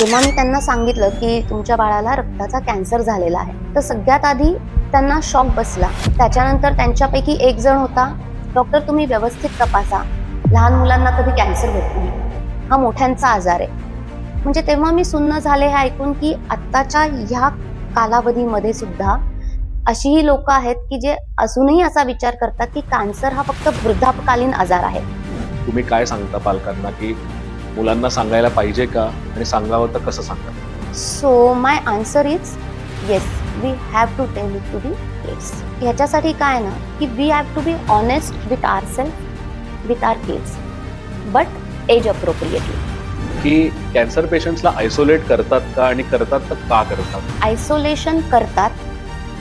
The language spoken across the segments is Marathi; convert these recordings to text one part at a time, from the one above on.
जेव्हा मी त्यांना सांगितलं की तुमच्या बाळाला रक्ताचा कॅन्सर झालेला आहे, तर सगळ्यात आधी त्यांना शॉक बसला. त्याच्यानंतर त्यांच्यापैकी एक जण होता, डॉक्टर तुम्ही व्यवस्थित तपासा, लहान मुलांना कधी कॅन्सर होत नाही, हा मोठ्यांचा आजार आहे. म्हणजे तेव्हा मी सुन्न झाले हे ऐकून की आत्ताच्या ह्या कालावधीमध्ये सुद्धा अशीही लोक आहेत की जे अजूनही असा विचार करतात की कॅन्सर हा फक्त वृद्धापकालीन आजार आहे. तुम्ही काय सांगता पालकांना की मुलांना सांगायला पाहिजे का आणि सांगावं तर कसं सांगा? So my answer is yes, we have to tell it to the kids. ह्याच्यासाठी काय ना की we have to be honest with our self, with our kids, but age appropriately. की कॅन्सर पेशंट्सला आयसोलेट करतात का आणि करतात तर का करतात? आयसोलेशन करतात,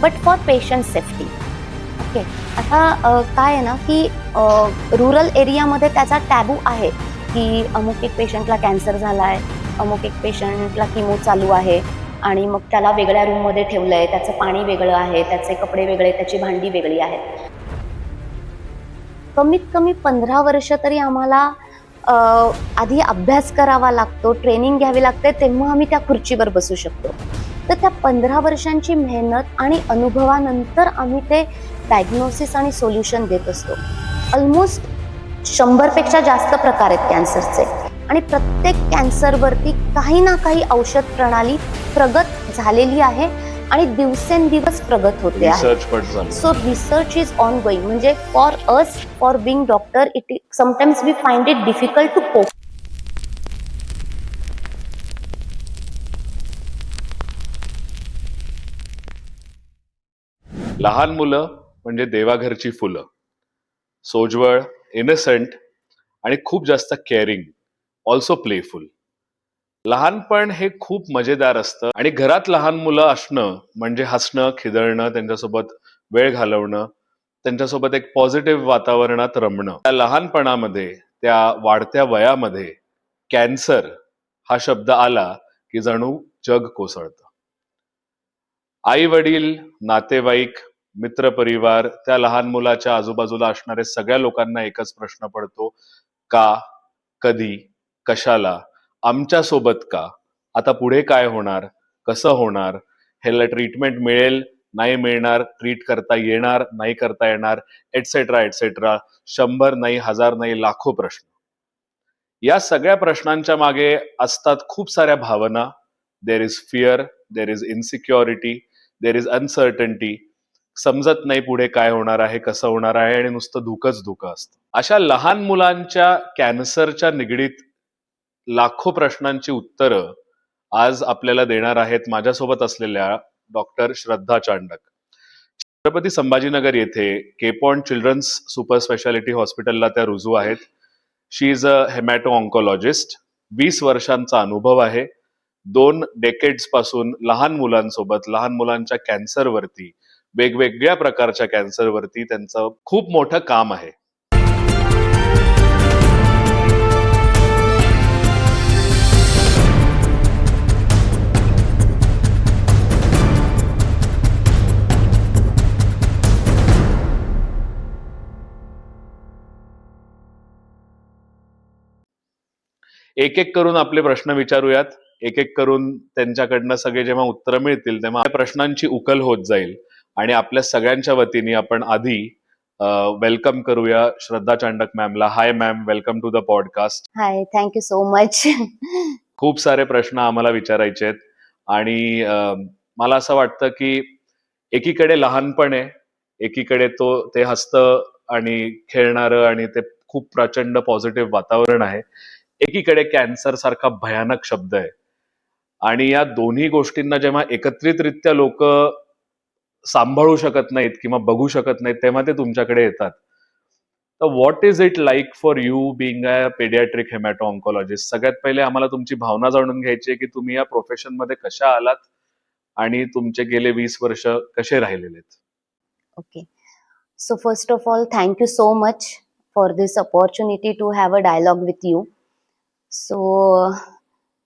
but for patient safety. Okay, आता काय आहे ना की रुरल एरियामध्ये त्याचा टॅबू आहे की अमुक एक पेशंटला कॅन्सर झाला आहे, अमुक एक पेशंटला किमो चालू आहे आणि मग त्याला वेगळ्या रूममध्ये ठेवलं आहे, त्याचं पाणी वेगळं आहे, त्याचे कपडे वेगळे, त्याची भांडी वेगळी आहेत. कमीत कमी 15 वर्ष तरी आम्हाला आधी अभ्यास करावा लागतो, ट्रेनिंग घ्यावी लागते, तेव्हा आम्ही त्या खुर्चीवर बसू शकतो. तर त्या 15 वर्षांची मेहनत आणि अनुभवानंतर आम्ही ते डायग्नोसिस आणि सोल्युशन देत असतो. ऑलमोस्ट 100पेक्षा जास्त प्रकार आहेत कॅन्सरचे आणि प्रत्येक कॅन्सरवरती काही ना काही औषध प्रणाली प्रगत झालेली आहे आणि दिवसेंदिवस प्रगत होते आहे. रिसर्च पण चालू. So research is on going. म्हणजे for us, for being doctor, it sometimes we find it difficult to cope. लहान मुलं म्हणजे देवाघरची फुलं, सोज्वळ, इनसेंट आणि खूप जास्त केअरिंग, ऑल्सो प्लेफुल. लहानपण हे खूप मजेदार असतं आणि घरात लहान मुलं असणं म्हणजे हसणं, खिदळणं, त्यांच्यासोबत वेळ घालवणं, त्यांच्यासोबत एक पॉझिटिव्ह वातावरणात रमणं. त्या लहानपणामध्ये, त्या वाढत्या वयामध्ये कॅन्सर हा शब्द आला की जणू जग कोसळतं. आई वडील, नातेवाईक, मित्रपरिवार, त्या लहान मुलाच्या आजूबाजूला असणारे सगळ्या लोकांना एकच प्रश्न पडतो, का, कधी, कशाला, आमच्या सोबत का, आता पुढे काय होणार, कसं होणार, ह्याला ट्रीटमेंट मिळेल, नाही मिळणार, ट्रीट करता येणार, नाही करता येणार, एटसेट्रा एटसेट्रा. 100 नाही, 1000 नाही, लाखो प्रश्न. या सगळ्या प्रश्नांच्या मागे असतात खूप साऱ्या भावना. There is fear, there is insecurity, there is uncertainty. समजत नाही पुढे काय होणार आहे, कसं होणार आहे आणि नुसतं धुकंच धुकं असतं. अशा लहान मुलांच्या कॅन्सरच्या निगडीत लाखो प्रश्नांची उत्तरं आज आपल्याला देणार आहेत माझ्यासोबत असलेल्या डॉक्टर श्रद्धा चांडक. छत्रपती संभाजीनगर येथे केपॉन चिल्ड्रन्स सुपर स्पेशालिटी हॉस्पिटलला त्या रुजू आहेत. शी इज अ हेमॅटो ऑन्कोलॉजिस्ट. 20 वर्षांचा अनुभव आहे. 2 डेकेड्स पासून लहान मुलांसोबत, लहान मुलांच्या कॅन्सरवरती, वेगवेगळ्या प्रकारच्या कॅन्सरवरती त्यांचं खूप मोठं काम आहे. एक एक करून आपले प्रश्न विचारूयात. एक एक करून त्यांच्याकडनं सगळे जेव्हा उत्तर मिळतील तेव्हा प्रश्नांची उकल होत जाईल आणि आपल्या सगळ्यांच्या वतीने आपण आधी वेलकम करूया श्रद्धा चांडक मॅमला. Hi ma'am, welcome to the podcast. Hi, thank you so much. खूप सारे प्रश्न आम्हाला विचारायचे आहेत आणि मला असं वाटतं की एकीकडे लहानपण आहे, एकीकडे ते हसतं आणि खेळणारं आणि ते खूप प्रचंड पॉझिटिव्ह वातावरण आहे, एकीकडे कॅन्सर सारखा भयानक शब्द आहे आणि या दोन्ही गोष्टींना जेव्हा एकत्रितरित्या लोक सांभाळू शकत नाहीत किंवा बघू शकत नाहीत तेव्हा ते तुमच्याकडे येतात. तर what is it like for you being a pediatric hemato oncologist? सगळ्यात पहिले आम्हाला तुमची भावना जाणून घ्यायची आहे की तुम्ही या प्रोफेशन मध्ये कशा आलात आणि तुमचे गेले 20 वर्ष कसे राहिलेले आहेत? Okay, so first of all thank you so much for this opportunity to have a dialogue with you. So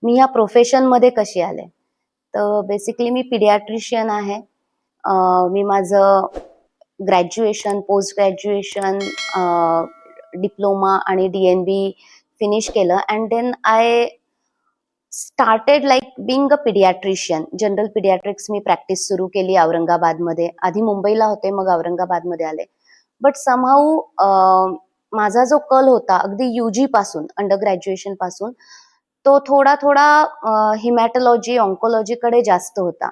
मी ह्या प्रोफेशनमध्ये कशी आले, तर बेसिकली मी पिडियाट्रिशियन आहे. मी माझं ग्रॅज्युएशन, पोस्ट ग्रॅज्युएशन, डिप्लोमा आणि DNB फिनिश केलं and then I started like being a pediatrician. General pediatrics मी प्रॅक्टिस सुरू केली औरंगाबादमध्ये. आधी मुंबईला होते, मग औरंगाबादमध्ये आले. बट समहाऊ माझा जो कल होता अगदी UG पासून, अंडर ग्रॅज्युएशन पासून, तो थोडा थोडा हिमॅटॉलॉजी, ऑन्कोलॉजीकडे जास्त होता.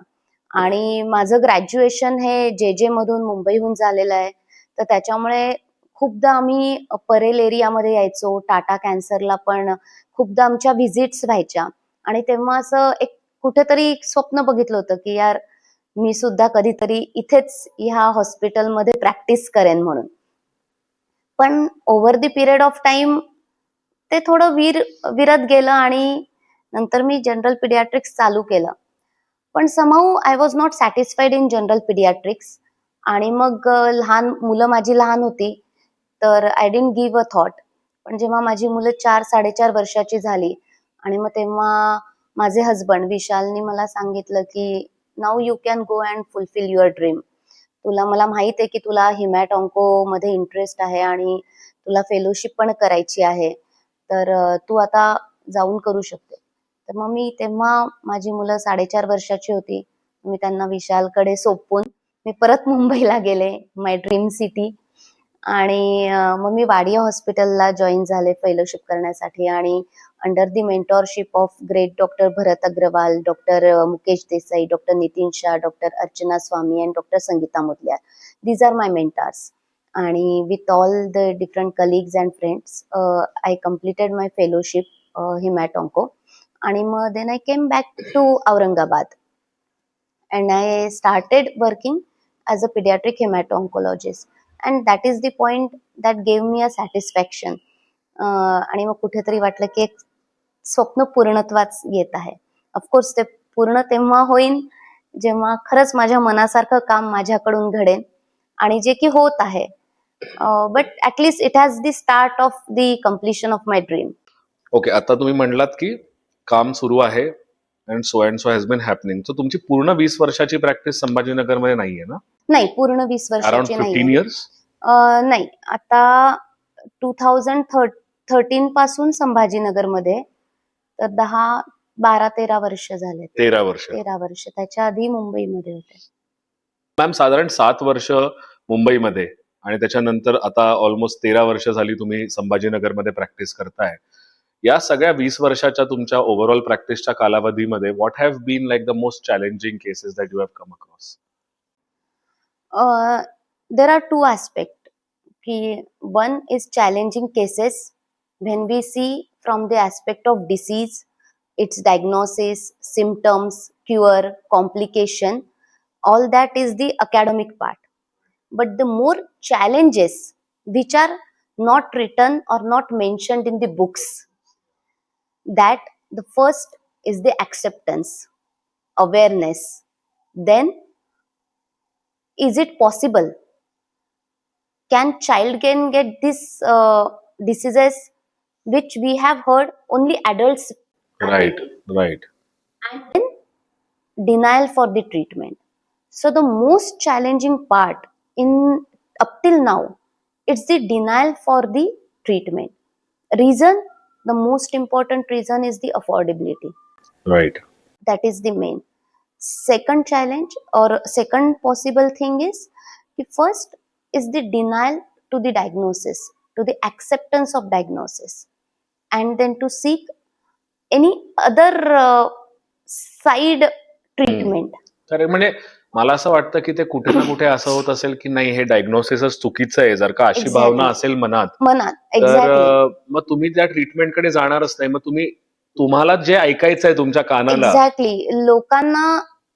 आणि माझं ग्रॅज्युएशन हे JJ मधून, मुंबईहून झालेलं आहे. तर त्याच्यामुळे खूपदा आम्ही परेल एरियामध्ये यायचो. टाटा कॅन्सरला पण खूपदा आमच्या व्हिजिट्स व्हायच्या. आणि तेव्हा असं एक कुठेतरी स्वप्न बघितलं होतं की यार मी सुद्धा कधीतरी इथेच ह्या हॉस्पिटलमध्ये प्रॅक्टिस करेन म्हणून. पण over the period of time ते थोडं विरत गेलं आणि नंतर मी जनरल पिडियाट्रिक्स चालू केलं. पण somehow I was not satisfied in general pediatrics. आणि मग लहान मुलं माझी लहान होती, तर I didn't give a thought. पण जेव्हा माझी मुलं 4-4.5 वर्षाची झाली आणि मग तेव्हा माझे हजबंड विशालनी मला सांगितलं की now you can go and fulfil your dream. मला माहित आहे की तुला हिमॅट ऑन्को मध्ये इंटरेस्ट आहे आणि तुला फेलोशिप पण करायची आहे, तर तू आता जाऊन करू शकते. तर मग मी तेव्हा माझी मुलं 4.5 वर्षाची होती. मी त्यांना विशालकडे सोपवून मी परत मुंबईला गेले, माय ड्रीम सिटी. आणि मग मी वाडिया हॉस्पिटलला जॉईन झाले फेलोशिप करण्यासाठी. आणि under the mentorship of great doctor Bharat Agarwal, doctor Mukesh Desai, doctor Nitin Shah, doctor Archana Swami and doctor Sangeeta Mudaliar. These are my mentors. आणि with all the different colleagues and friends I completed my fellowship hemato onco. आणि मग then I came back to Aurangabad and I started working as a pediatric hemato-oncologist, and that is the point that gave me a satisfaction. आणि मग कुठेतरी वाटलं की एक स्वप्न पूर्णत्वास येत आहे. ऑफकोर्स ते पूर्ण तेव्हा होईल जेव्हा खरंच माझ्या मनासारखं काम माझ्याकडून घडेल आणि जे की होत आहे. But at least it has the start of the completion of my dream. Okay, आता तुम्ही म्हणलात की काम सुरू आहे and so has been happening. तर तुमची पूर्ण 20 वर्षाची प्रॅक्टिस संभाजीनगरमध्ये नाहीये ना? नाही, पूर्ण 20 अराउंड वर्षाची 15 नाही. इयर्स? नाही, आता 2013 पासून संभाजीनगरमध्ये, तर 12-13 वर्ष झाले. 13 वर्ष. 13 वर्ष. त्याच्या आधी मुंबईमध्ये होते. मॅम, साधारण 7 वर्ष मुंबईमध्ये आणि त्याच्यानंतर आता ऑलमोस्ट 13 वर्ष झाली तुम्ही संभाजीनगरमध्ये प्रॅक्टिस करताय. या सगळ्या 20 वर्षाच्या तुमच्या ओव्हरऑल प्रॅक्टिसच्या कालावधीमध्ये what have been like the most challenging cases that you have come across? There are two aspects. One is challenging cases when we see from the aspect of disease, its diagnosis, symptoms, cure, complication. All that is the academic part. But the more challenges which are not written or not mentioned in the books, that the first is the acceptance, awareness. Then, is it possible? Can child can get this diseases which we have heard only adults? Right. And then denial for the treatment. So the most challenging part in up till now, it's the denial for the treatment. Reason, the most important reason is the affordability. Right. That is the main. Second challenge or second possible thing is, the first is the denial to the diagnosis, to the acceptance of diagnosis, and then to seek any other side treatment. तर म्हणजे मला असं वाटतं की ते कुठे ना कुठे असं होत असेल की नाही, हे डायग्नोसिसच चुकीचं आहे. जर का अशी भावना असेल मनात, तर मग तुम्ही त्या ट्रीटमेंटकडे जाणारच नाही. मग तुम्हाला जे ऐकायचं आहे तुमच्या कानाला. एक्झॅक्टली. लोकांना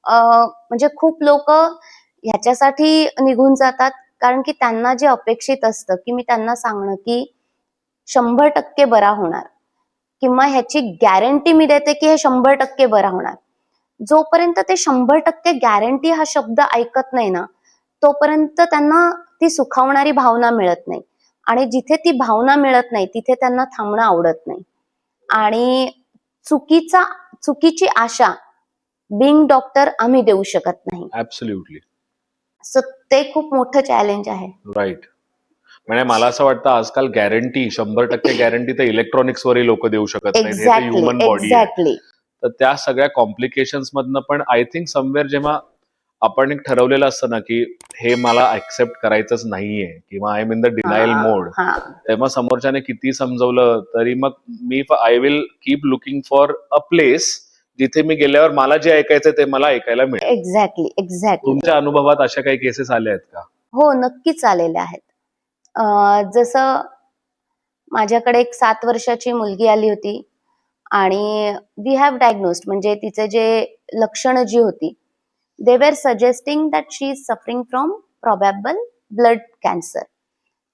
म्हणजे खूप लोक ह्याच्यासाठी निघून जातात कारण की त्यांना जे अपेक्षित असतं की मी त्यांना सांगणं की 100% बरा होणार किंवा ह्याची गॅरंटी मी देते की हे 100% बरा होणार. जोपर्यंत ते 100% गॅरंटी हा शब्द ऐकत नाही ना, तोपर्यंत त्यांना ती सुखावणारी भावना मिळत नाही. आणि जिथे ती भावना मिळत नाही तिथे त्यांना थांबणं आवडत नाही. आणि चुकीची आशा बिंग डॉक्टर आम्ही देऊ शकत नाही. ऍब्सोल्युटली. सो ते खूप मोठं चॅलेंज आहे. राईट. म्हणजे मला असं वाटतं आजकाल गॅरंटी 100% गॅरंटी तर इलेक्ट्रॉनिक्स वरही लोक देऊ शकत नाही. एक्झॅक्टली. तर त्या सगळ्या कॉम्प्लिकेशन्स मधनं पण आय थिंक समवेअर जेव्हा आपण एक ठरवलेलं असतं ना की हे मला ऍक्सेप्ट करायचंच नाहीये किंवा I am in the denial mode, हा तेव्हा समोरच्याने किती समजवलं तरी मग मी I will keep looking for a place जिथे मी गेल्यावर मला जे ऐकायचं ते मला ऐकायला मिळेल. एक्झॅक्टली. तुमच्या अनुभवात अशा काही केसेस आल्या आहेत का? हो, नक्कीच आलेले आहेत. जसं माझ्याकडे एक 7 वर्षाची मुलगी आली होती आणि वी हॅव डायग्नोस्ड, म्हणजे तिचे जे लक्षणं जी होती, they were suggesting that she is suffering from probable blood cancer.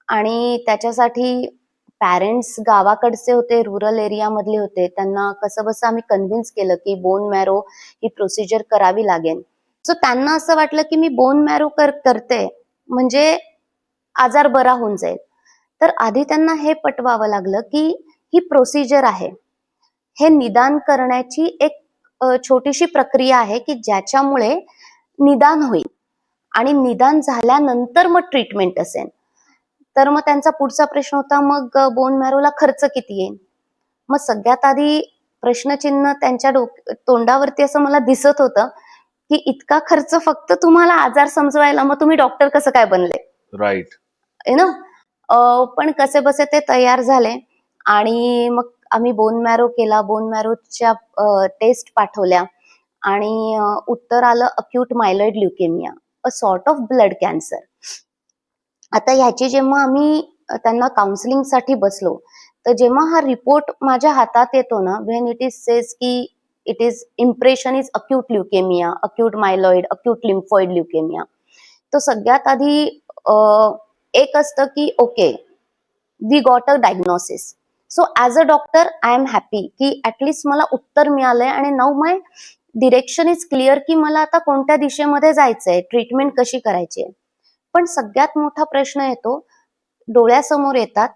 आणि त्याच्यासाठी पॅरेंट्स गावाकडचे होते, रुरल एरियामधले होते. त्यांना कसं बसं आम्ही कन्व्हिन्स केलं की बोन मॅरो ही प्रोसिजर करावी लागेल. सो त्यांना असं वाटलं की मी बोन मॅरो करते म्हणजे आजार बरा होऊन जाईल. तर आधी त्यांना हे पटवावं लागलं की ही प्रोसिजर आहे, हे निदान करण्याची एक छोटीशी प्रक्रिया आहे की ज्याच्यामुळे निदान होईल आणि निदान झाल्यानंतर मग ट्रीटमेंट असेल. तर मग त्यांचा पुढचा प्रश्न होता, मग बोन मॅरोला खर्च किती येईल? मग सगळ्यात आधी प्रश्नचिन्ह त्यांच्या तोंडावरती असं मला दिसत होतं की इतका खर्च फक्त तुम्हाला आजार समजवायला, मग तुम्ही डॉक्टर कसं काय बनले? राईट. You know. पण कसे बसे ते तयार झाले आणि मग आम्ही बोन मॅरो केला. बोन मॅरोच्या टेस्ट पाठवल्या आणि उत्तर आलं acute myeloid leukemia, a sort of blood cancer. आता ह्याची जेव्हा आम्ही त्यांना काउन्सिलिंगसाठी बसलो, तर जेव्हा हा रिपोर्ट माझ्या हातात येतो ना, व्हेन इट इज सेज की it is impression is acute leukemia, acute myeloid, acute lymphoid leukemia, तो सगळ्यात आधी एक असतं की okay, we got a diagnosis. So as a doctor I am happy की ॲटलिस्ट मला उत्तर मिळालंय आणि now my direction is clear की मला आता कोणत्या दिशेमध्ये जायचंय, ट्रीटमेंट कशी करायची आहे. पण सगळ्यात मोठा प्रश्न येतो, डोळ्यासमोर येतात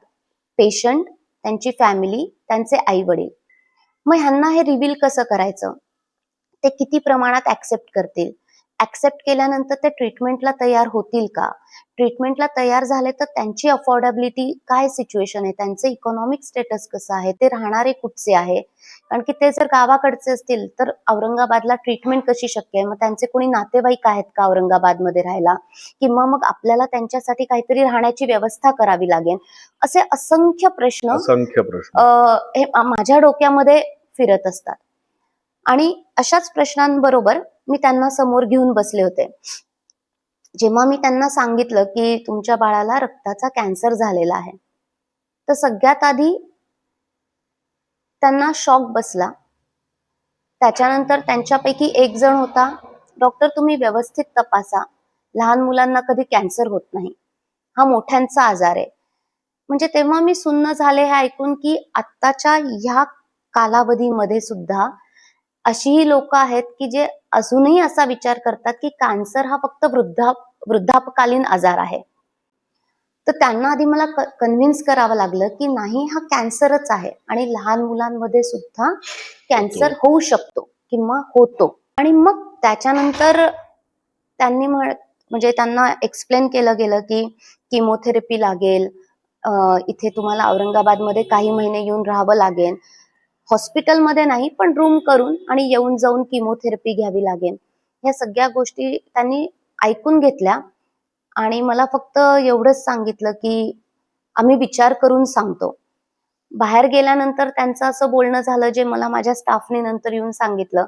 पेशंट, त्यांची फॅमिली, त्यांचे आई वडील. मग ह्यांना हे रिव्हील कसं करायचं, ते किती प्रमाणात ऍक्सेप्ट करतील, ऍक्सेप्ट केल्यानंतर ते ट्रीटमेंटला तयार होतील का, ट्रीटमेंटला तयार झाले तर त्यांची अफोर्डेबिलिटी काय सिच्युएशन आहे, त्यांचे इकॉनॉमिक स्टेटस कसं आहे, ते राहणारे कुठचे आहे. कारण की ते जर गावाकडचे असतील तर औरंगाबादला ट्रीटमेंट कशी शक्य आहे, मग त्यांचे कोणी नातेवाईक आहेत का औरंगाबादमध्ये राहायला, किंवा मग आपल्याला त्यांच्यासाठी काहीतरी राहण्याची व्यवस्था करावी लागेल. असे असंख्य प्रश्न हे माझ्या डोक्यामध्ये फिरत असतात. आणि अशाच प्रश्नांबरोबर मी त्यांना समोर घेऊन बसले होते. जेव्हा मी त्यांना सांगितलं की तुमच्या बाळाला रक्ताचा कॅन्सर झालेला आहे, तर सगळ्यात आधी त्यांना शॉक बसला. त्याच्यानंतर त्यांच्यापैकी एक जण होता, डॉक्टर तुम्ही व्यवस्थित तपासा, लहान मुलांना कधी कॅन्सर होत नाही, हा मोठ्यांचा आजार आहे. म्हणजे तेव्हा मी सुन्न झाले हे ऐकून की आत्ताच्या ह्या कालावधीमध्ये सुद्धा अशीही लोक आहेत की जे अजूनही असा विचार करतात की कॅन्सर हा फक्त वृद्धापकालीन आजार आहे. तर त्यांना आधी मला कन्व्हिन्स करावं लागलं की नाही, हा कॅन्सरच आहे आणि लहान मुलांमध्ये सुद्धा कॅन्सर होऊ शकतो किंवा होतो. आणि मग त्याच्यानंतर त्यांनी म्हणजे त्यांना एक्सप्लेन केलं गेलं की किमोथेरपी लागेल, इथे तुम्हाला औरंगाबादमध्ये काही महिने येऊन राहावं लागेल, हॉस्पिटलमध्ये नाही पण रूम करून, आणि येऊन जाऊन किमोथेरपी घ्यावी लागेल. ह्या सगळ्या गोष्टी त्यांनी ऐकून घेतल्या आणि मला फक्त एवढंच सांगितलं की आम्ही विचार करून सांगतो. बाहेर गेल्यानंतर त्यांचं असं बोलणं झालं, जे मला माझ्या स्टाफने नंतर येऊन सांगितलं,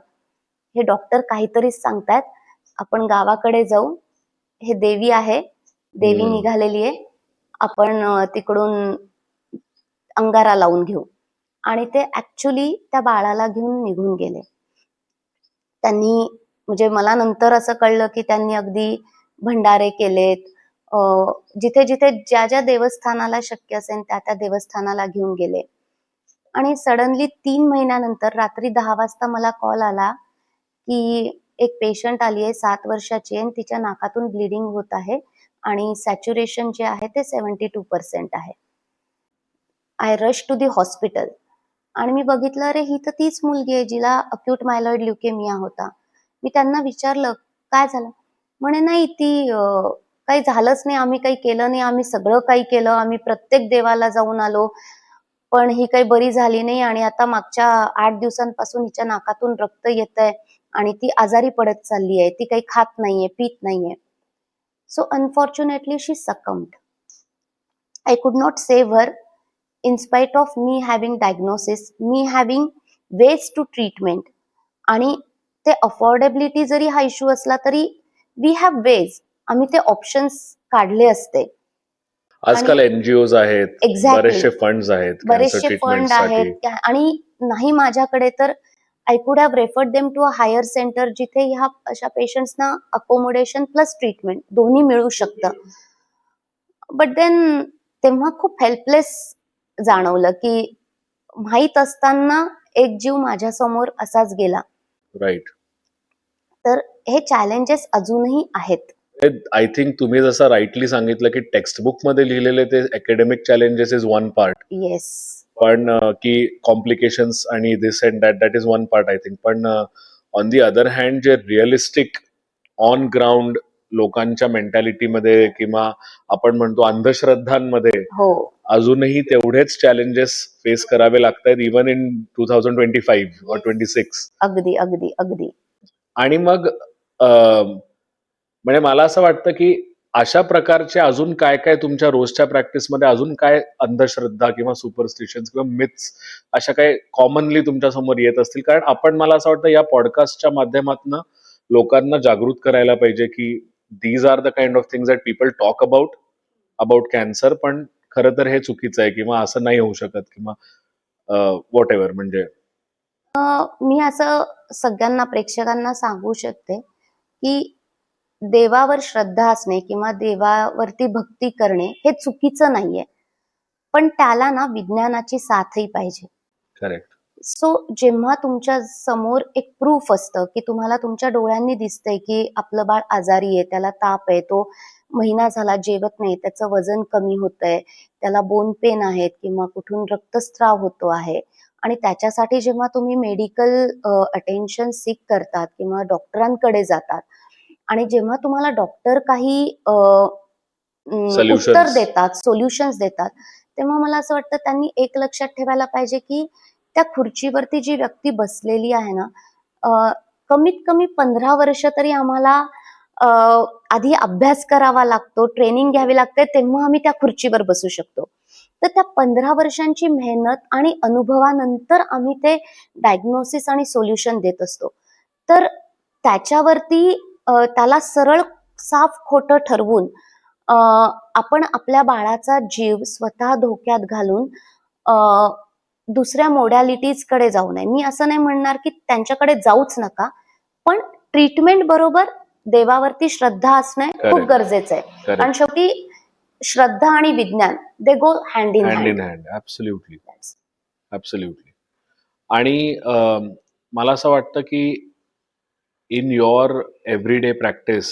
हे डॉक्टर काहीतरीच सांगतायत, आपण गावाकडे जाऊ, हे देवी आहे, देवी निघालेली आहे, आपण तिकडून अंगारा लावून घेऊ. आणि ते ऍक्च्युली त्या बाळाला घेऊन निघून गेले. त्यांनी म्हणजे मला नंतर असं कळलं की त्यांनी अगदी भंडारे केलेत, जिथे जिथे ज्या ज्या देवस्थानाला शक्य असेल त्या त्या देवस्थानाला घेऊन गेले. आणि सडनली 3 महिन्यानंतर रात्री 10 वाजता मला कॉल आला की एक पेशंट आली आहे, 7 वर्षाची आहे, तिच्या नाकातून ब्लिडिंग होत आहे आणि सॅच्युरेशन जे आहे ते 72% आहे. I rush to the hospital आणि मी बघितलं, अरे ही तर तीच मुलगी आहे जिला अक्यूट मायलॉइड ल्युकेमिया होता. मी त्यांना विचारलं काय झालं, म्हणे नाही ती काही झालंच नाही, आम्ही काही केलं नाही, आम्ही सगळं काही केलं, आम्ही प्रत्येक देवाला जाऊन आलो, पण ही काही बरी झाली नाही आणि आता मागच्या 8 दिवसांपासून हिच्या नाकातून रक्त येतंय आणि ती आजारी पडत चालली आहे, ती काही खात नाहीये, पीत नाहीये. So unfortunately she succumbed. I could not save her in spite of me having diagnosis, me having ways to treatment. आणि ते अफोर्डेबिलिटी जरी हा इश्यू असला तरी वी हॅव वेज, आम्ही ते ऑप्शन्स काढले असते. आजकाल एनजीओज आहेत, Exactly. बरेचसे फंड्स आहेत कॅन्सर बरेचसे फंड ट्रीटमेंटसाठी. आहेत आणि नाही माझ्याकडे तर I could have referred them to a higher centre जिथे ह्या अशा पेशंट्सना अकोमोडेशन प्लस ट्रीटमेंट दोन्ही मिळू शकतं. बट देन तेव्हा खूप हेल्पलेस जाणवलं की माहीत असताना एक जीव माझ्यासमोर असाच गेला. राईट. तर हे चॅलेंजेस अजूनही आहेत. आय थिंक तुम्ही जसं राईटली सांगितलं की टेक्स्टबुक मध्ये लिहिलेले ते academic challenges is one part, yes, पण की कॉम्प्लिकेशन्स आणि this and that is one part I think. पण ऑन दी अदर हँड जे रिअलिस्टिक ऑन ग्राउंड लोकांच्या मेंटॅलिटीमध्ये किंवा आपण म्हणतो अंधश्रद्धांमध्ये हो, अजूनही तेवढेच चॅलेंजेस फेस करावे लागतात इवन इन 2025 or 26. अगदी अगदी अगदी. आणि मग म्हणजे मला असं वाटतं की अशा प्रकारचे अजून काय काय तुमच्या रोजच्या प्रॅक्टिसमध्ये अजून काय अंधश्रद्धा किंवा सुपरस्टिशन्स किंवा मिथ्स अशा काय कॉमनली तुमच्या समोर येत असतील? कारण आपण, मला असं वाटतं, या पॉडकास्टच्या माध्यमातून लोकांना जागृत करायला पाहिजे की these are the kind of things that people talk about cancer, पण खरं तर हे चुकीचं आहे किंवा असं नाही होऊ शकत किंवा व्हॉट एव्हर. म्हणजे मी असं सगळ्यांना प्रेक्षकांना सांगू शकते की देवावर श्रद्धा असणे किंवा देवावरती भक्ती करणे हे चुकीचं नाहीये, पण त्याला ना विज्ञानाची साथही पाहिजे. करेक्ट. सो जेव्हा तुमच्या समोर एक प्रूफ असतं की तुम्हाला तुमच्या डोळ्यांनी दिसतंय की आपलं बाळ आजारी आहे, त्याला ताप आहे, तो महिना झाला जेवत नाही, त्याचं वजन कमी होतंय, त्याला बोन पेन आहेत किंवा कुठून रक्तस्राव होतो आहे, आणि त्याच्यासाठी जेव्हा तुम्ही मेडिकल अटेन्शन सीक करतात किंवा डॉक्टरांकडे जातात आणि जेव्हा तुम्हाला डॉक्टर काही उत्तर देतात, सोल्युशन्स देतात, तेव्हा मला असं वाटतं त्यांनी एक लक्षात ठेवायला पाहिजे की त्या खुर्चीवरती जी व्यक्ती बसलेली आहे ना, कमीत कमी 15 वर्ष तरी आम्हाला आधी अभ्यास करावा लागतो, ट्रेनिंग घ्यावी लागते, तेव्हा आम्ही त्या खुर्चीवर बसू शकतो. तर त्या 15 वर्षांची मेहनत आणि अनुभवानंतर आम्ही ते डायग्नोसिस आणि सोल्युशन देत असतो. तर त्याच्यावरती त्याला सरळ साफ खोटं ठरवून आपण आपल्या बाळाचा जीव स्वतः धोक्यात घालून दुसऱ्या मोडॅलिटीज कडे जाऊ नये. मी असं नाही म्हणणार की त्यांच्याकडे जाऊच नका, पण ट्रीटमेंट बरोबर देवावरती श्रद्धा असणे खूप गरजेचं आहे. कारण शेवटी श्रद्धा आणि विज्ञान they go hand in hand. Absolutely. आणि मला असं वाटतं की इन युअर एव्हरीडे प्रॅक्टिस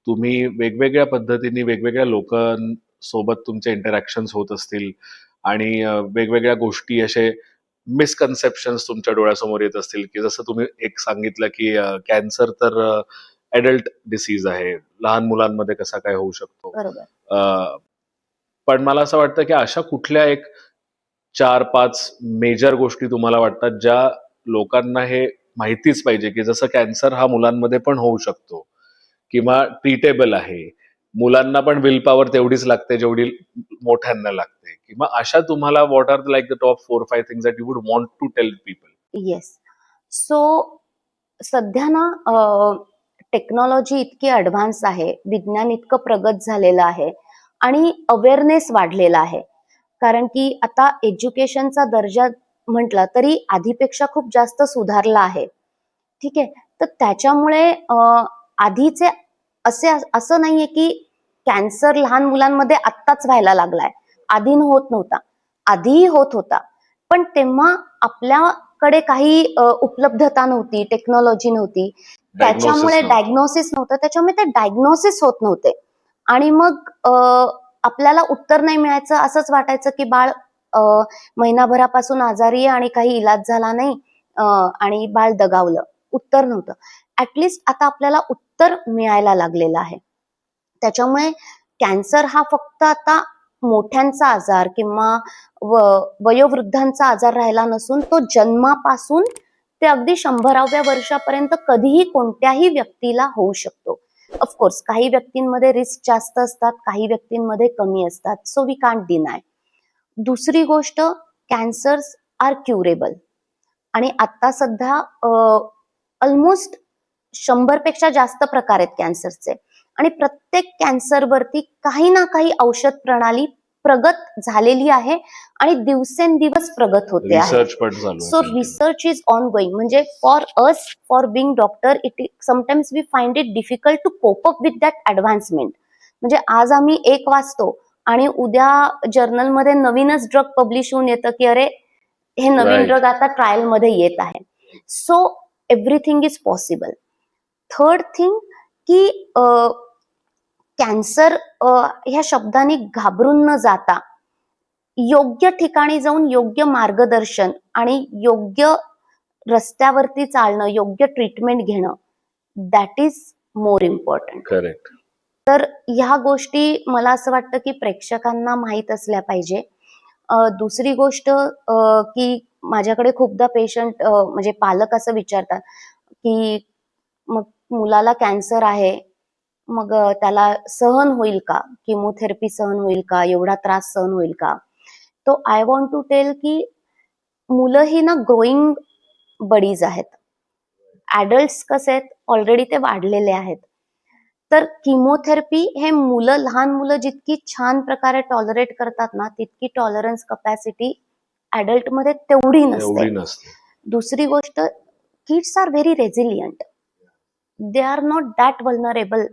तुम्ही वेगवेगळ्या पद्धतीने वेगवेगळ्या लोकांसोबत तुमचे इंटरॅक्शन्स होत असतील आणि वेगवेगळ्या गोष्टी, असे मिसकन्सेप्शन्स तुमच्या डोळ्यासमोर येत असतील की जसं तुम्ही एक सांगितलं की कॅन्सर तर ऍडल्ट डिसीज आहे, लहान मुलांमध्ये कसा काय होऊ शकतो. पण मला असं वाटतं की अशा कुठल्या एक 4-5 मेजर गोष्टी तुम्हाला वाटतात ज्या लोकांना हे माहितीच पाहिजे की जसं कॅन्सर हा मुलांमध्ये पण होऊ शकतो किंवा ट्रीटेबल आहे, मुलांना पण विल पॉवर तेवढीच लागते जेवढी मोठ्यांना लागते, किंवा अशा तुम्हाला what are like the top 4-5 things that you would want to tell people? Yes. So सध्या ना टेक्नॉलॉजी इतकी ॲडव्हान्स आहे, विज्ञान इतकं प्रगत झालेलं आहे आणि अवेअरनेस वाढलेला आहे. कारण की आता एज्युकेशनचा दर्जा म्हटला तरी आधीपेक्षा खूप जास्त सुधारला आहे. ठीक आहे. तर त्याच्यामुळे आधीचे असं नाहीये की कॅन्सर लहान मुलांमध्ये आत्ताच व्हायला लागलाय, आधी होत नव्हता, आधीही होत होता, पण तेव्हा आपल्याकडे काही उपलब्धता नव्हती, टेक्नॉलॉजी नव्हती, त्याच्यामुळे डायग्नोसिस नव्हतं, त्याच्यामुळे ते डायग्नोसिस होत नव्हते आणि मग आपल्याला उत्तर नाही मिळायचं, असंच वाटायचं की बाळ महिनाभरापासून आजारी आहे आणि काही इलाज झाला नाही आणि बाळ दगावलं, उत्तर नव्हतं. ऍटलिस्ट आता आपल्याला उत्तर मिळायला लागलेलं आहे. त्याच्यामुळे कॅन्सर हा फक्त आता मोठ्यांचा आजार किंवा वयोवृद्धांचा आजार राहिला नसून तो जन्मापासून ते अगदी 100व्या वर्षापर्यंत कधीही कोणत्याही व्यक्तीला होऊ शकतो. ऑफकोर्स काही व्यक्तींमध्ये रिस्क जास्त असतात, काही व्यक्तींमध्ये कमी असतात, सो वी कांट डिनाय. दुसरी गोष्ट, कॅन्सर्स आर क्युरेबल आणि आता सध्या ऑलमोस्ट 100पेक्षा जास्त प्रकार आहेत कॅन्सरचे आणि प्रत्येक कॅन्सरवरती काही ना काही औषध प्रणाली प्रगत झालेली आहे आणि दिवसेंदिवस प्रगत होते आहे. रिसर्च पण चालू सो आहे. Research is on going. म्हणजे for us, for being doctor, it sometimes we find it difficult to cope up with that advancement. म्हणजे आज आम्ही एक वाचतो आणि उद्या जर्नलमध्ये नवीनच ड्रग पब्लिश होऊन येतं की अरे हे नवीन Right. ड्रग आता ट्रायल मध्ये येत आहे. So everything is possible. Third thing की कॅन्सर ह्या शब्दाने घाबरून न जाता योग्य ठिकाणी जाऊन योग्य मार्गदर्शन आणि योग्य रस्त्यावरती चालणं, योग्य ट्रीटमेंट घेणं, that is more important. Correct. तर ह्या गोष्टी मला असं वाटतं की प्रेक्षकांना माहीत असल्या पाहिजे. दुसरी गोष्ट की माझ्याकडे खूपदा पेशंट म्हणजे पालक असं विचारतात की मग मुलाला कॅन्सर आहे, मग त्याला सहन होईल का, किमोथेरपी सहन होईल का, एवढा त्रास सहन होईल का. तो आय वॉन्ट टू टेल की मुलं ही ना ग्रोईंग बडीज आहेत. ऍडल्ट्स कसे आहेत, ऑलरेडी ते वाढलेले आहेत. तर किमोथेरपी हे लहान मुलं जितकी छान प्रकारे टॉलरेट करतात ना, तितकी टॉलरन्स कपॅसिटी ऍडल्ट मध्ये तेवढी एवढी नसते. नसते. दुसरी गोष्ट, kids are very resilient, they are not that vulnerable.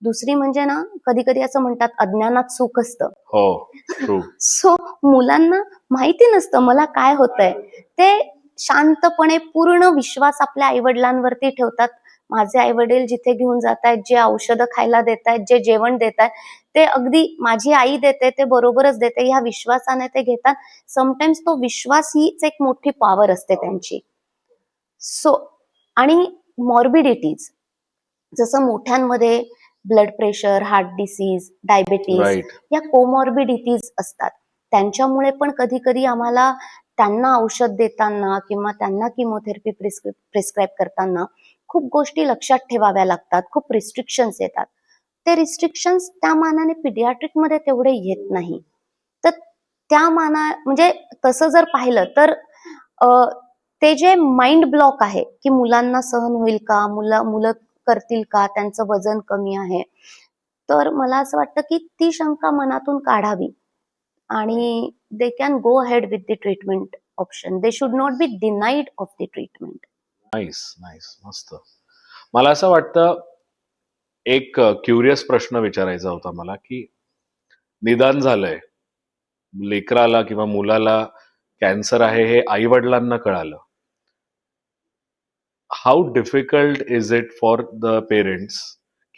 दुसरी म्हणजे ना, कधी कधी असं म्हणतात अज्ञानात सुख असतं. हो, ट्रू. सो मुलांना माहिती नसतं मला काय होतंय. ते शांतपणे पूर्ण विश्वास आपल्या आईवडिलांवरती ठेवतात. माझे आईवडील जिथे घेऊन जात आहेत, जे औषधं खायला देत आहेत, जे जेवण देत आहेत, ते अगदी माझी आई देते ते बरोबरच देते, ह्या विश्वासाने ते घेतात. समटाइम्स तो विश्वास हीच एक मोठी पॉवर असते त्यांची. सो आणि मॉर्बिडिटीज, जसं मोठ्यांमध्ये blood pressure, heart disease, diabetes right. या कोमॉर्बिडिटीज असतात. त्यांच्यामुळे पण कधी कधी आम्हाला त्यांना औषध देताना किंवा त्यांना किमोथेरपी प्रिस्क्राईब करताना खूप गोष्टी लक्षात ठेवाव्या लागतात, खूप रिस्ट्रिक्शन्स येतात. ते रिस्ट्रिक्शन्स त्या मानाने पिडियाट्रिक मध्ये तेवढे येत नाही. तर त्या म्हणजे तसं जर पाहिलं तर ते जे माइंड ब्लॉक आहे की मुलांना सहन होईल का, मुलं करतील का, त्यांचं वजन कमी आहे, तर मला असं वाटतं की ती शंका मनातून काढावी आणि they can go ahead with the treatment option. They should not be denied of the treatment. Nice, nice, मस्त. मला असं वाटतं एक क्युरियस प्रश्न विचारायचा होता मला की निदान झालंय, लेकराला किंवा मुलाला कॅन्सर आहे हे आई वडिलांना कळालं, how difficult is it for the parents,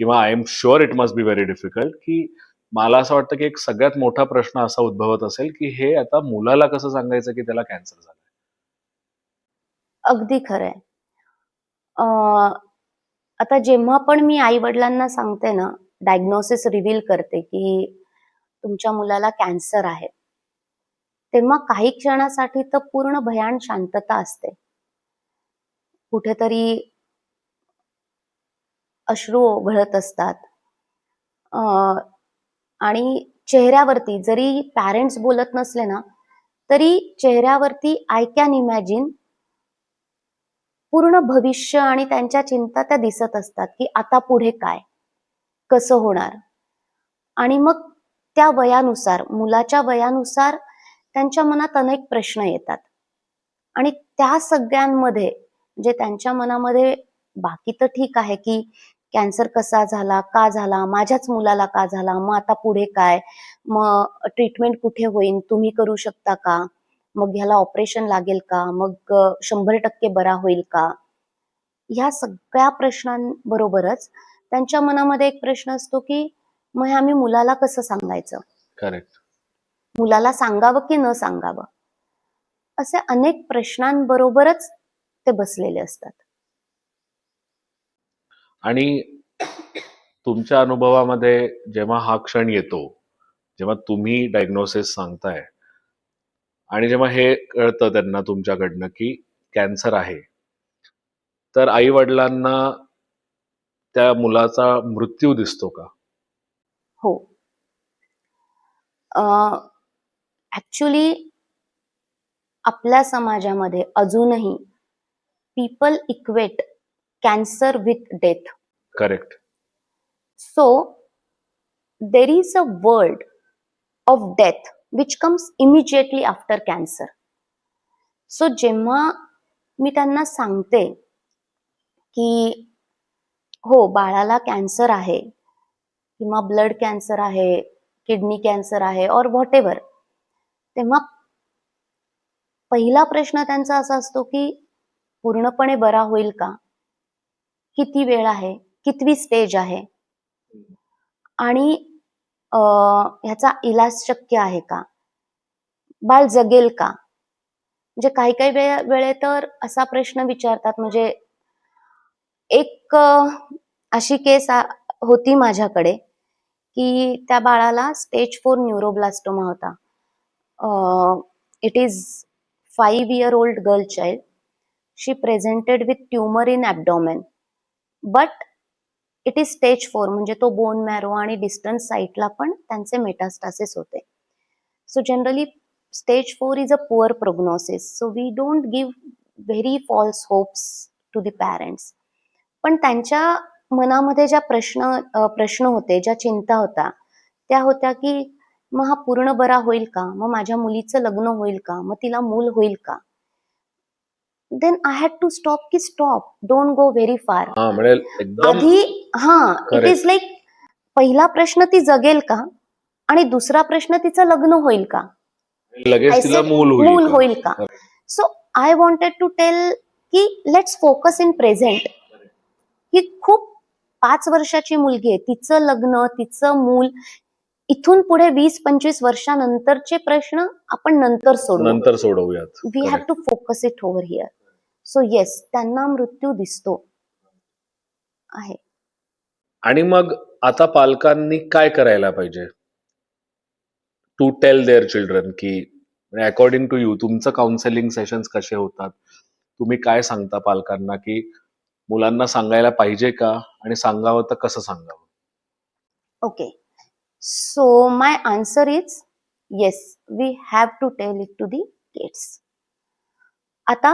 किंवा I am sure it must be very difficult, की मला असं वाटतं की एक सगळ्यात मोठा प्रश्न असा उद्भवत असेल की हे आता मुलाला कसं सांगायचं की त्याला कॅन्सर झाला. अगदी खरंय. आता जेव्हा पण मी आई वडिलांना सांगते ना, डायग्नोसिस रिव्हील करते की तुमच्या मुलाला कॅन्सर आहे, तेव्हा काही क्षणासाठी तर पूर्ण भयान शांतता असते. कुठेतरी अश्रू ओघळत असतात आणि चेहऱ्यावरती जरी पॅरेंट्स बोलत नसले ना, तरी चेहऱ्यावरती आय कॅन इमॅजिन पूर्ण भविष्य आणि त्यांच्या चिंता त्या दिसत असतात की आता पुढे काय, कसं होणार. आणि मग त्या वयानुसार, मुलाच्या वयानुसार त्यांच्या मनात अनेक प्रश्न येतात आणि त्या सगळ्यांमध्ये जे त्यांच्या मनामध्ये, बाकी तर ठीक आहे की कॅन्सर कसा झाला, का झाला, माझ्याच मुलाला का झाला, मग आता पुढे काय, मग ट्रीटमेंट कुठे होईल, तुम्ही करू शकता का, मग ह्याला ऑपरेशन लागेल का, मग 100% बरा होईल का. ह्या सगळ्या प्रश्नांबरोबरच त्यांच्या मनामध्ये एक प्रश्न असतो की मग आम्ही मुलाला कसं सांगायचं, करेक्ट. मुलाला सांगावं की न सांगावं, असे अनेक प्रश्नांबरोबरच ते बसलेले असतात. आणि तुमच्या अनुभवामध्ये जेव्हा हा क्षण येतो जेव्हा तुम्ही डायग्नोसिस सांगताय आणि जेव्हा हे कळतं त्यांना तुमच्याकडनं की कॅन्सर आहे, तर आई वडिलांना त्या मुलाचा मृत्यू दिसतो का? हो. ऍक्च्युली आपल्या समाजामध्ये अजूनही people equate cancer with death. Correct. So there is a world of death which comes immediately after cancer. So जेव्हा मी त्यांना सांगते की हो, बाळाला कॅन्सर आहे किंवा ब्लड कॅन्सर आहे, किडनी कॅन्सर आहे और व्हॉट एव्हर, तेव्हा पहिला प्रश्न त्यांचा असा असतो की पूर्णपणे बरा होईल का? किती वेळ आहे? कितवी स्टेज आहे? आणि ह्याचा इलाज शक्य आहे का? बाळ जगेल का? म्हणजे काही काही वेळे तर असा प्रश्न विचारतात. म्हणजे एक अशी केस होती माझ्याकडे की त्या बाळाला स्टेज 4 न्यूरोब्लास्टोमा होता. It is 5-year-old girl child. She presented with tumour in abdomen, but it is stage 4, म्हणजे तो बोन मॅरो आणि डिस्टन्स साईटला पण त्यांचे मेटास्टासिस होते. So generally stage 4 is a poor prognosis. So we don't give very false hopes to the parents. पण त्यांच्या मनामध्ये ज्या प्रश्न होते, ज्या चिंता होत्या, त्या होत्या की मग हा पूर्ण बरा होईल का? मग माझ्या मुलीचं लग्न होईल का? मग तिला मूल होईल का? Then I had to stop की stop, don't go very far. हा, म्हणजे एकदम आधी इट इज करेक्ट. लाईक पहिला प्रश्न ती जगेल का आणि दुसरा प्रश्न तिचं लग्न होईल का? लगेच तिला मूल मूल होईल का? होईल का? So I wanted to tell की लेट्स फोकस इन प्रेझेंट. ही खूप 5 वर्षाची मुलगी आहे, तिचं लग्न, तिचं मूल, इथून पुढे 20-25 वर्षानंतरचे प्रश्न आपण नंतर सोडू. नंतर सोडवूयात. We have Correct. To focus it over here. So yes, त्यांना मृत्यू दिसतो आहे. आणि मग आता पालकांनी काय करायला पाहिजे टू टेल देअर चिल्ड्रन की अकॉर्डिंग टू यू तुमचं काउन्सिलिंग सेशन्स कसे होतात? तुम्ही काय सांगता पालकांना की मुलांना सांगायला पाहिजे का आणि सांगावं तर कसं सांगावं? Okay, so my answer is yes, we have to tell it to the kids. आता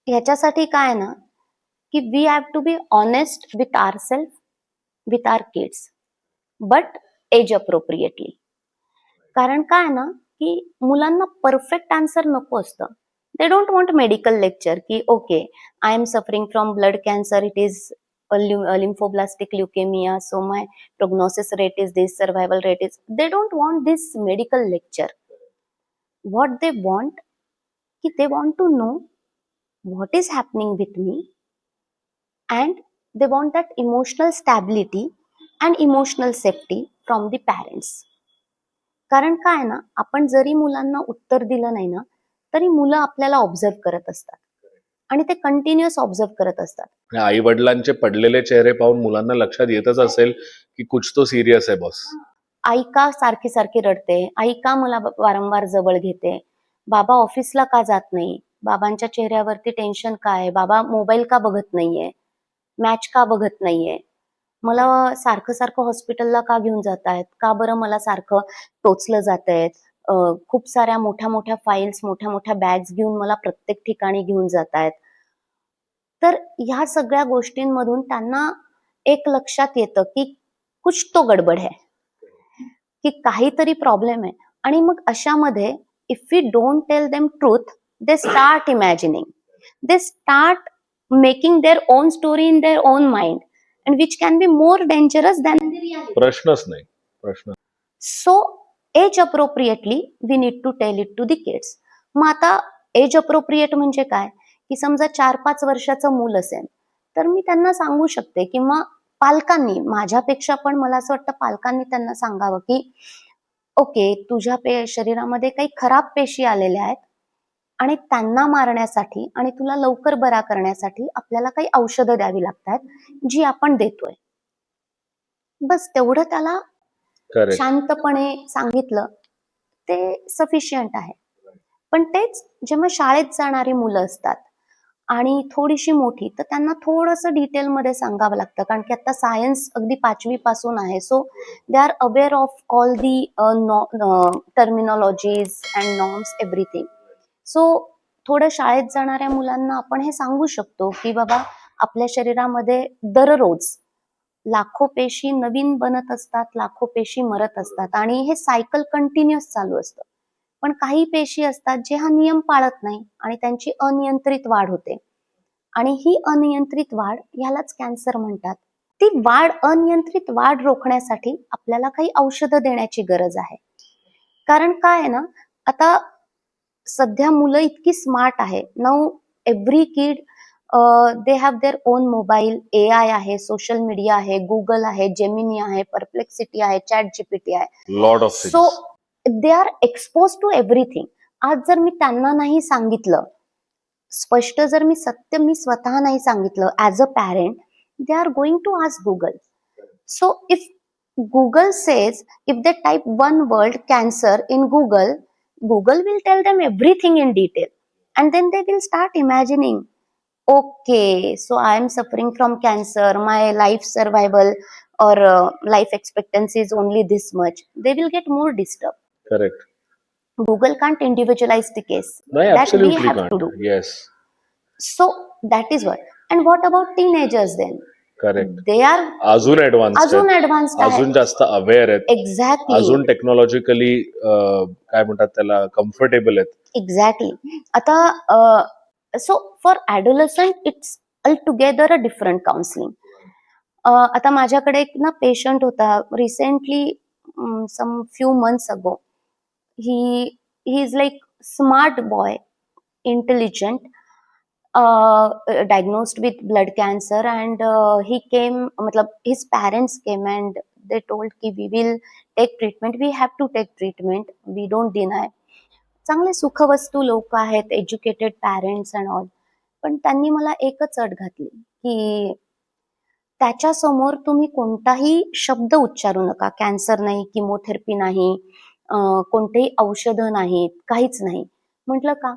ह्याच्यासाठी काय ना की we have to be honest with our self, with our kids, but age appropriately. कारण काय ना की मुलांना परफेक्ट आन्सर नको असतं. They don't want medical lecture की okay, I am suffering from blood cancer, it is lymphoblastic leukemia, so my prognosis rate is this, survival rate is. They don't want this medical lecture. What they want, ki they want to know what is happening with me, and they want that emotional stability and emotional safety from the parents. कारण काय ना, आपण जरी मुलांना उत्तर दिलं नाही ना, तरी मुलं आपल्याला ऑब्झर्व करत असतात आणि ते कंटिन्युअस ऑब्झर्व करत असतात. आई वडिलांचे पडलेले चेहरे पाहून मुलांना लक्षात येतच असेल की कुछ तो सिरियस आहे बॉस. आई का सारखी सारखी रडते? आई का मला वारंवार जवळ घेते? बाबा ऑफिसला का जात नाही? बाबांच्या चेहऱ्यावरती टेन्शन का आहे? बाबा मोबाईल का बघत नाहीये? मॅच का बघत नाहीये? मला सारखं सारखं हॉस्पिटलला का घेऊन जात आहेत? का बरं मला सारखं टोचलं जात आहेत? खूप साऱ्या मोठ्या मोठ्या फाईल्स, मोठ्या मोठ्या बॅग्स घेऊन मला प्रत्येक ठिकाणी घेऊन जात आहेत. तर ह्या सगळ्या गोष्टींमधून त्यांना एक लक्षात येतं की कुछ तो गडबड है, की काहीतरी प्रॉब्लेम आहे. आणि मग अशामध्ये if we don't tell them truth, they start imagining, they start making their own story in their own mind, and which can be more dangerous than the reality. प्रश्नच नाही, प्रश्न. So age appropriately we need to tell it to the kids. मग आता एज अप्रोप्रिएट म्हणजे काय, की समजा 4-5 वर्षाचं मूल असेल तर मी त्यांना सांगू शकते, किंवा पालकांनी, माझ्यापेक्षा पण मला असं वाटतं पालकांनी त्यांना सांगावं की ओके, तुझ्या शरीरामध्ये काही खराब पेशी आलेल्या आहेत आणि त्यांना मारण्यासाठी आणि तुला लवकर बरा करण्यासाठी आपल्याला काही औषधं द्यावी लागतात, जी आपण देतोय. बस तेवढं त्याला करेक्ट. शांतपणे सांगितलं ते सफिशियंट आहे. पण तेच जेव्हा शाळेत जाणारी मुलं असतात आणि थोडीशी मोठी, तर त्यांना थोडंसं डिटेलमध्ये सांगावं लागतं, कारण की आता सायन्स अगदी 5वी पासून आहे. So they are aware of all the terminologies and norms everything. So थोड्या शाळेत जाणाऱ्या मुलांना आपण हे सांगू शकतो की बाबा, आपल्या शरीरामध्ये दररोज लाखो पेशी नवीन बनत असतात, लाखो पेशी मरत असतात आणि हे सायकल कंटिन्युअस चालू असतं. पण काही पेशी असतात जे हा नियम पाळत नाही आणि त्यांची अनियंत्रित वाढ होते. आणि ही अनियंत्रित वाढ ह्यालाच कॅन्सर म्हणतात. ती अनियंत्रित वाढ रोखण्यासाठी आपल्याला काही औषधं देण्याची गरज आहे. कारण काय आहे ना, आता सध्या मुलं इतकी स्मार्ट आहे. Now every kid they have their own mobile, AI आहे, सोशल मीडिया आहे, गुगल आहे, जेमिनी आहे, परप्लेक्सिटी आहे, चॅट जीपीटी आहे. Lot of so they are expose to everything. आज जर मी त्यांना नाही सांगितलं, स्पष्ट जर मी स्वतः नाही सांगितलं as a parent, they are going to ask Google. So if Google says, if they type one word cancer in Google, Google will tell them everything in detail. And then they will start imagining, okay, so I am suffering from cancer, my life survival or life expectancy is only this much. They will get more disturbed. Correct. Google can't individualize the case. नाही, That we absolutely have to can't. do. Yes. So that is what. And what about teenagers then? Correct. They are अजून ऍडव्हान्स अजून ऍडव्हान्स्ड आहे. अजून जास्त अवेअर आहेत, एक्झॅक्टली. अजून टेक्नॉलॉजिकली काय म्हणतात त्याला, कम्फर्टेबल आहेत. एक्झॅक्टली. आता so for adolescent it's altogether a different counselling. आता माझ्याकडे एक ना पेशंट होता recently, some few months ago. He is like smart boy, intelligent, diagnosed with blood cancer, and he came, matlab his parents came and they told ki we will take treatment, we have to take treatment, we don't deny. चांगले सुखवस्तू लोक आहेत, एज्युकेटेड पॅरेंट्स अँड ऑल. पण त्यांनी मला एकच अट घातली की त्याच्या समोर तुम्ही कोणताही शब्द उच्चारू नका. कॅन्सर नाही, किमोथेरपी नाही, कोणतेही औषधं नाहीत, काहीच नाही. म्हटलं का?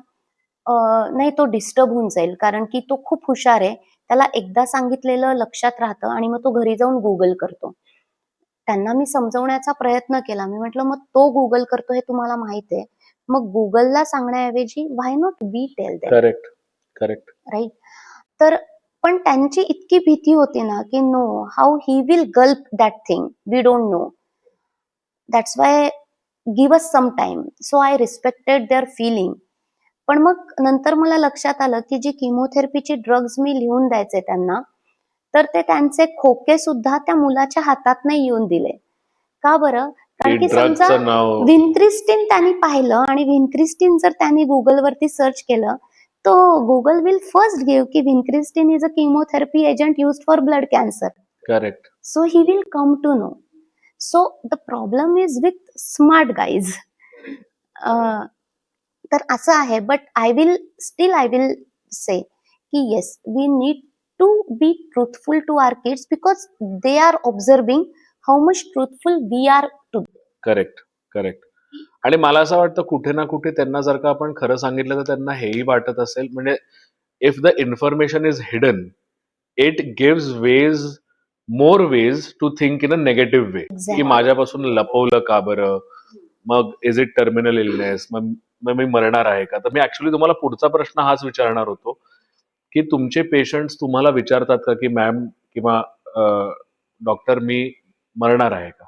नाही, तो डिस्टर्ब होऊन जाईल, कारण की तो खूप हुशार आहे. त्याला एकदा सांगितलेलं लक्षात राहतं आणि मग तो घरी जाऊन गुगल करतो. त्यांना मी समजवण्याचा प्रयत्न केला. मी म्हटलं, मग तो गुगल करतो हे तुम्हाला माहित आहे, मग गुगलला सांगण्याऐवजी why not we tell them. Correct. Correct. Right. तर पण त्यांची इतकी भीती होती ना की no, how he will gulp that thing, we don't know. That's why give us some time. So I respected their feeling. पण मग नंतर मला लक्षात आलं की जी किमोथेरपीची ड्रग्ज मी लिहून द्यायचे त्यांना, तर ते त्यांचे खोके सुद्धा त्या मुलाच्या हातात नाही येऊन दिले. का बरं? कारण की समजा ड्रगचं नाव व्हिन्क्रिस्टिन त्यांनी पाहिलं आणि व्हिन्क्रिस्टिन जर त्यांनी गुगलवरती सर्च केलं, तो गुगल विल फर्स्ट गिव्ह की vincristine is a chemotherapy agent used for blood cancer. Correct. So he will come to know. So the problem is with smart guys. तर असं आहे. बट आय विल से की yes, we need to be truthful to our kids because they are observing how much truthful we are too. Correct. Correct. आणि मला असं वाटतं कुठे ना कुठे त्यांना जर का आपण खरं सांगितलं तर त्यांना हेही वाटत असेल, म्हणजे if the information is hidden, it gives more ways to think in a negative way, की Exactly. माझ्यापासून लपवलं का बरं, मग इज इट टर्मिनल इलनेस, मग मी मरणार आहे का. तर मी ऍक्च्युली तुम्हाला पुढचा प्रश्न हाच विचारणार होतो की तुमचे पेशंट्स तुम्हाला विचारतात का की मॅम किंवा डॉक्टर, मी मरणार आहे का?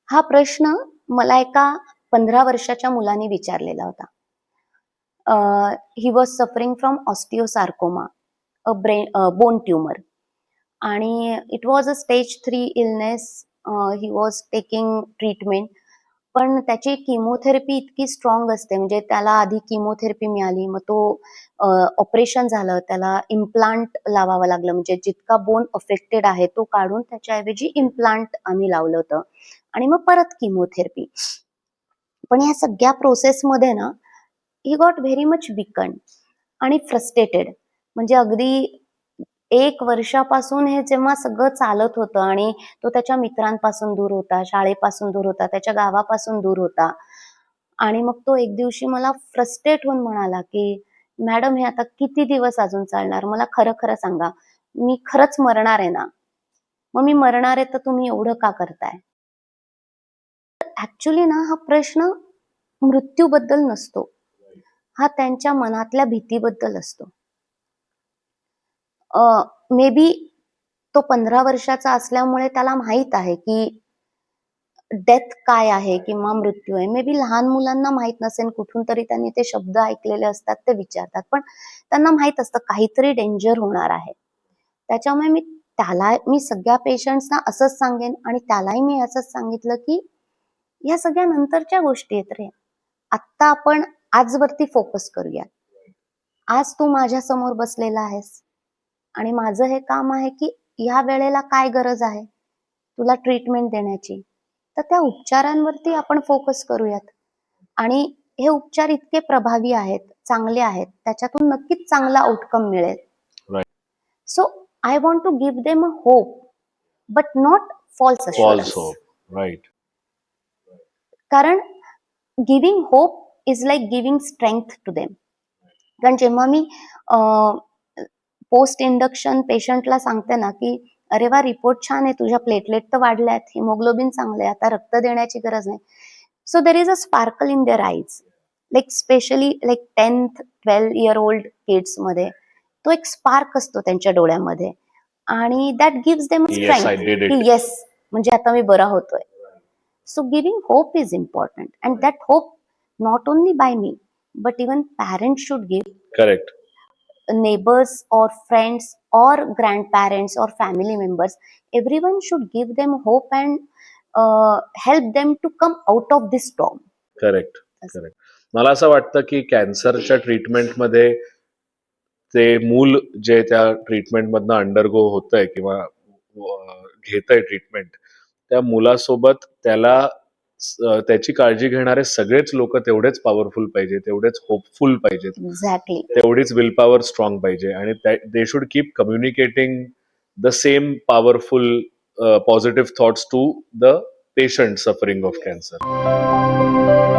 हा प्रश्न मला एका 15 वर्षाच्या मुलाने विचारलेला होता. He was suffering from osteosarcoma, a bone tumour, आणि it was a stage 3 illness. He was taking treatment, पण त्याची किमोथेरपी इतकी स्ट्रॉंग असते, म्हणजे त्याला आधी किमोथेरपी मिळाली, मग तो ऑपरेशन झालं, त्याला इम्प्लांट लावावं लागलं, म्हणजे जितका बोन अफेक्टेड आहे तो काढून त्याच्याऐवजी इम्प्लांट आम्ही लावलं होतं, आणि मग परत किमोथेरपी. पण या सगळ्या प्रोसेसमध्ये ना, ही गॉट व्हेरी मच विकन आणि फ्रस्ट्रेटेड. म्हणजे अगदी 1 वर्षापासून हे जेव्हा सगळं चालत होतं आणि तो त्याच्या मित्रांपासून दूर होता, शाळेपासून दूर होता, त्याच्या गावापासून दूर होता आणि मग तो एक दिवशी मला फ्रस्ट्रेट होऊन म्हणाला, की "मॅडम हे आता किती दिवस अजून चालणार? मला खरं-खरं सांगा. मी खरंच मरणार आहे ना? मग मी मरणार आहे तर तुम्ही एवढं का करताय?" ॲक्चुअली ना हा प्रश्न मृत्यूबद्दल नसतो. हा त्यांच्या मनातल्या भीतीबद्दल असतो. मे बी तो 15 वर्षाचा असल्यामुळे त्याला माहीत आहे, की डेथ काय आहे किंवा मृत्यू आहे. मे बी लहान मुलांना माहीत नसेल, कुठून तरी त्यांनी ते शब्द ऐकलेले असतात, ते विचारतात. पण त्यांना माहीत असतं काहीतरी डेंजर होणार आहे. त्याच्यामुळे मी सगळ्या पेशंट्सना असंच सांगेन आणि त्यालाही मी असंच सांगितलं, की ह्या सगळ्या नंतरच्या गोष्टी आहेत रे. आत्ता आपण आजवरती फोकस करूया. आज तू माझ्या समोर बसलेला आहेस आणि माझं हे काम आहे, की ह्या वेळेला काय गरज आहे तुला ट्रीटमेंट देण्याची. तर त्या उपचारांवरती आपण फोकस करूयात आणि हे उपचार इतके प्रभावी आहेत, चांगले आहेत, त्याच्यातून नक्कीच चांगला आउटकम मिळेल. Right. So I want to give them a hope, but not false false assurance. Hope. Right. कारण giving hope is like giving strength to them. कारण जेव्हा मी पोस्ट इंडक्शन पेशंटला सांगते ना, की अरे वा रिपोर्ट छान आहे, तुझ्या प्लेटलेट तर वाढल्यात, हिमोग्लोबिन चांगलं आहे, आता रक्त देण्याची गरज नाही. So there is a sparkle in their eyes, like specially like 10th 12 year old kids मध्ये तो एक स्पार्क असतो त्यांच्या डोळ्यामध्ये आणि that gives them Yes, I strength did it. की येस म्हणजे आता मी बरा होतोय. So giving hope is important, and that hope not only by me, but even parents should give, correct. neighbors or friends or grandparents or family members. Everyone should give them hope and help them to come out of this storm. Correct. Correct. मला असं वाटतं की कॅन्सरच्या ट्रीटमेंटमध्ये ते मूल जे त्या ट्रीटमेंटमधनं अंडरगो होतंय किंवा घेतंय ट्रीटमेंट, त्या मुलासोबत त्याची काळजी घेणारे सगळेच लोक तेवढेच पॉवरफुल पाहिजे, तेवढेच होपफुल पाहिजेत, Exactly. तेवढीच विल पॉवर स्ट्रॉंग पाहिजे आणि they should keep communicating the same powerful positive thoughts to the patient suffering of cancer.